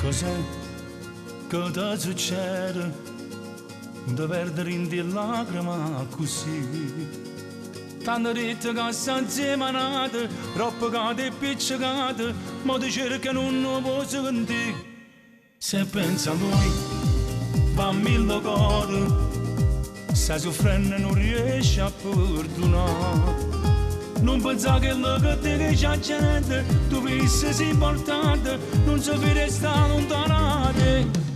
cos'è che ti succede di perdere in di lacrime così? T'hanno detto che sei inseminata, troppo cade e piccicata, ma ti cercano un nuovo sentire. Se pensa a lui, va a mille cose, stai soffrendo e non riesci a perdonare. Non pensa che lo che ti dice la gente, tu vissi importante, non si vede sta lontanate.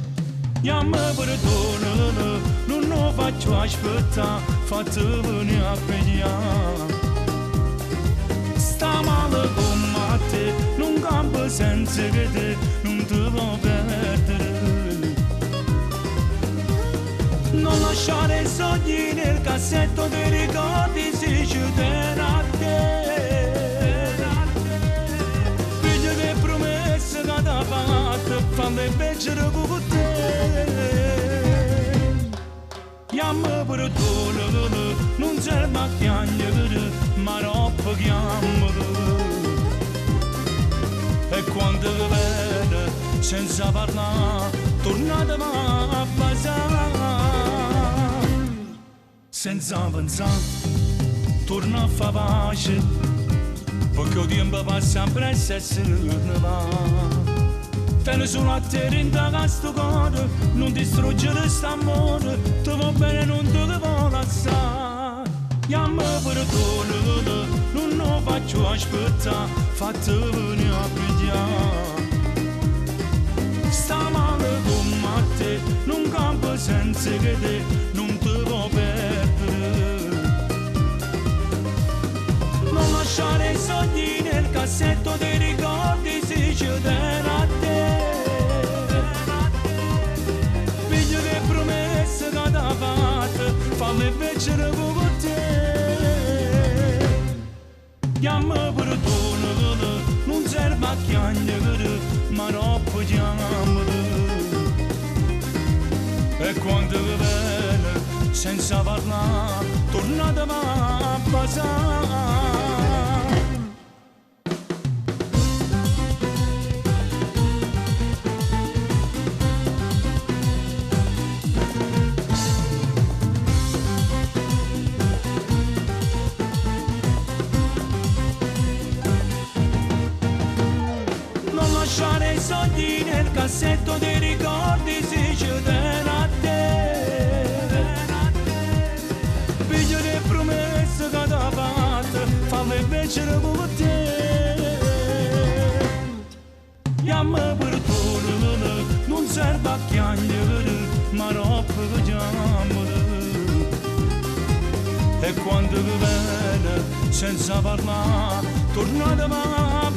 Chiama perdona, non lo faccio aspettare, fatti venire a pigliare. Sta male con te, non campo senza che te, non ti può perdere. Non lasciare i sogni nel cassetto dei ricordi, si ci tiene a te. Figlio che promesse che ti ha fatto, fanno invece con te. Chiama perdona, non serve a piangere, ma troppo chiamare. E quando vi vede, senza parlare, tornate a basare. Senza pensare, torna a fare pace, perché il tempo passa presto e se ne va. Te sono a te in questo cuore, non distruggere st'amore, ti va bene, non te lo vuoi lasciare. Chiama perdona, non lo faccio aspettare, fatti venire a pigliare. Sta male con te, non campo senza che te, non ti vuoi perdere. Non lasciare i sogni nel cassetto dei ricordi, si ci tiene a te. Figlio che promesse che ti ha fatto, fallo invece con te. Chiama perdona, non serve a chiamare, ma troppo chiamare. E quando vi vede, senza parlare, tornate a basare. Lasciare i sogni nel cassetto dei ricordi, si ci tiene a te. Figlio di promesse che ti ha fatto, fallo invece con te. Chiama perdona, non serve a chiamare, ma troppo chiamare. E quando vi vede, senza parlare, tornate a